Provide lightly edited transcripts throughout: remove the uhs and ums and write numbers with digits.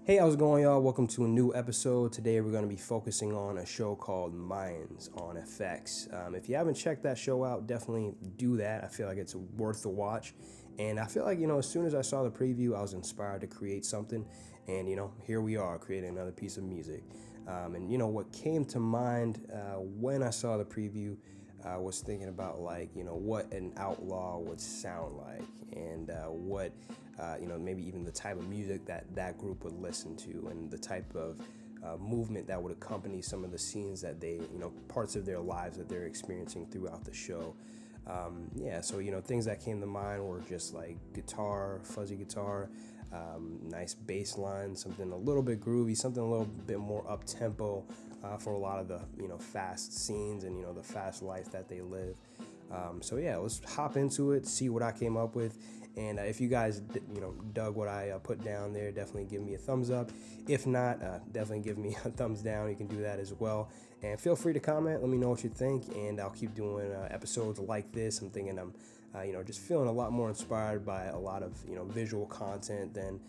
Hey, how's it going, y'all? Welcome to a new episode. Today we're going to be focusing on a show called Mayans on FX. If you haven't checked that show out, definitely do that. I feel like it's worth the watch. And I feel like, as soon as I saw the preview, I was inspired to create something. And, here we are creating another piece of music. What came to mind when I saw the preview was thinking about what an outlaw would sound like, and what maybe even the type of music that group would listen to, and the type of movement that would accompany some of the scenes that they, parts of their lives that they're experiencing throughout the show. So things that came to mind were just like guitar, fuzzy guitar, nice bass line, something a little bit groovy, something a little bit more up tempo for a lot of the fast scenes and the fast life that they live. Let's hop into it, see what I came up with. And if you guys, dug what I put down there, definitely give me a thumbs up. If not, definitely give me a thumbs down. You can do that as well. And feel free to comment. Let me know what you think. And I'll keep doing episodes like this. I'm thinking I'm, just feeling a lot more inspired by a lot of, visual content than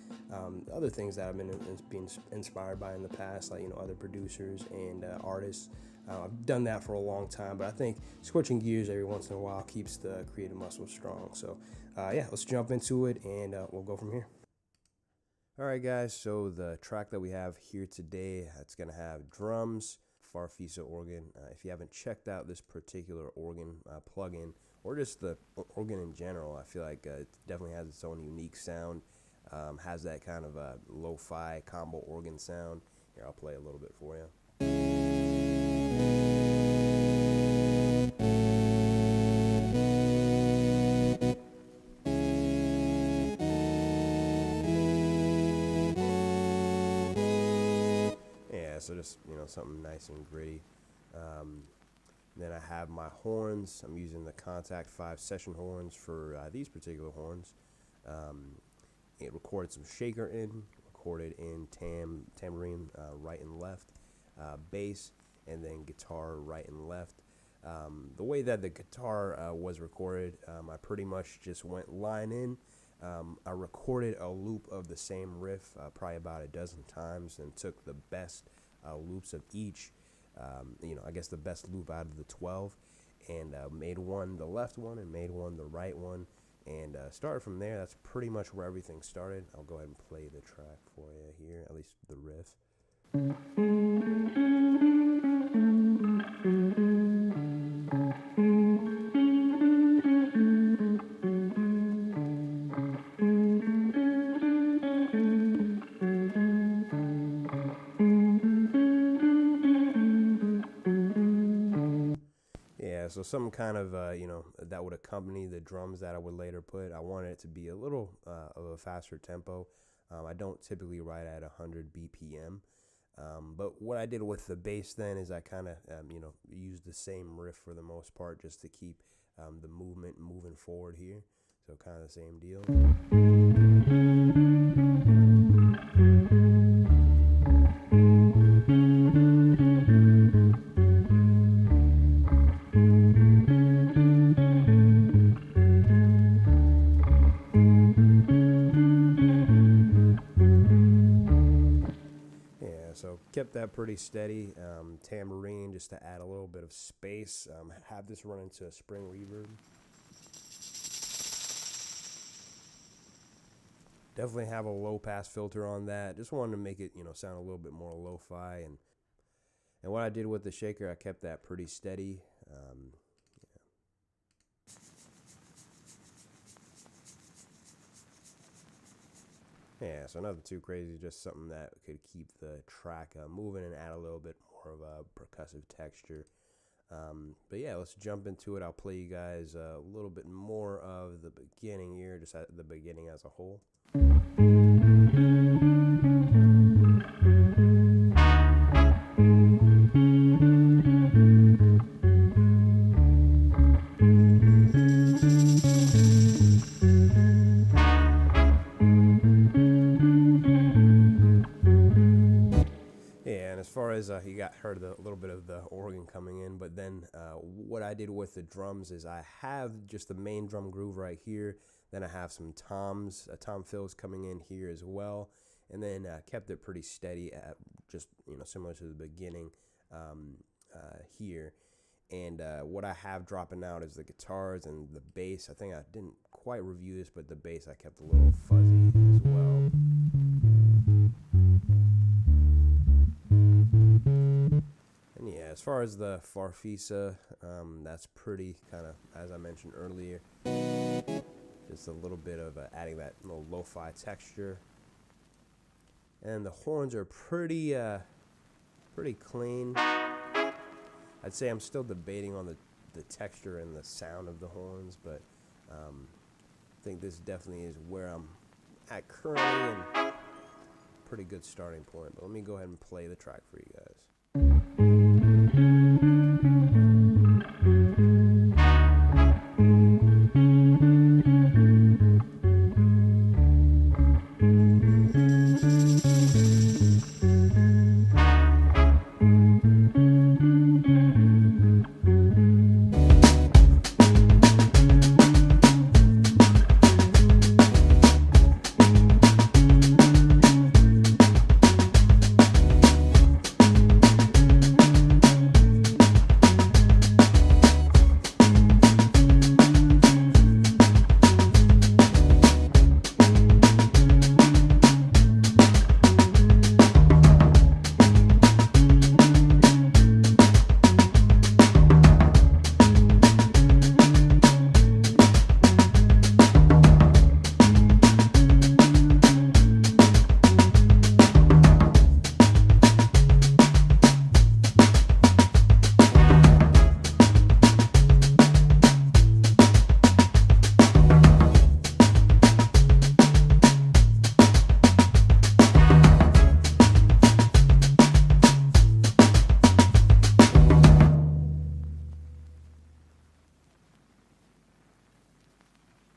other things that I've been inspired by in the past, like, other producers and artists. I've done that for a long time, but I think switching gears every once in a while keeps the creative muscle strong. So, let's jump into it, and we'll go from here. All right, guys, so the track that we have here today, it's going to have drums, Farfisa organ. If you haven't checked out this particular organ plugin, or just the organ in general, I feel like it definitely has its own unique sound, has that kind of lo-fi combo organ sound. Here, I'll play a little bit for you. So just, something nice and gritty. Then I have my horns. I'm using the Contact 5 session horns for these particular horns. It recorded some shaker in, recorded in tambourine right and left, bass, and then guitar right and left. The way that the guitar was recorded, I pretty much just went line in. I recorded a loop of the same riff probably about a dozen times and took the best loops of each, I guess the best loop out of the 12, and made one the left one and made one the right one, and started from there. That's pretty much where everything started. I'll go ahead and play the track for you here, at least the riff. So some kind of, that would accompany the drums that I would later put. I wanted it to be a little of a faster tempo. I don't typically write at 100 BPM. But what I did with the bass then is I kind of, used the same riff for the most part just to keep the movement moving forward here. So kind of the same deal. So kept that pretty steady. Tambourine just to add a little bit of space. Have this run into a spring reverb. Definitely have a low pass filter on that. Just wanted to make it, sound a little bit more lo-fi. And what I did with the shaker, I kept that pretty steady. Yeah, so nothing too crazy, just something that could keep the track moving and add a little bit more of a percussive texture. But yeah, let's jump into it. I'll play you guys a little bit more of the beginning here, just at the beginning as a whole. You heard a little bit of the organ coming in, but then what I did with the drums is I have just the main drum groove right here. Then I have some tom fills coming in here as well, and then kept it pretty steady at just, you know, similar to the beginning here. And what I have dropping out is the guitars and the bass. I think I didn't quite review this, but the bass I kept a little fuzzy as well. And yeah, as far as the Farfisa, that's pretty kind of, as I mentioned earlier, just a little bit of adding that little lo-fi texture. And the horns are pretty clean. I'd say I'm still debating on the texture and the sound of the horns, but I think this definitely is where I'm at currently, and pretty good starting point. But let me go ahead and play the track for you guys.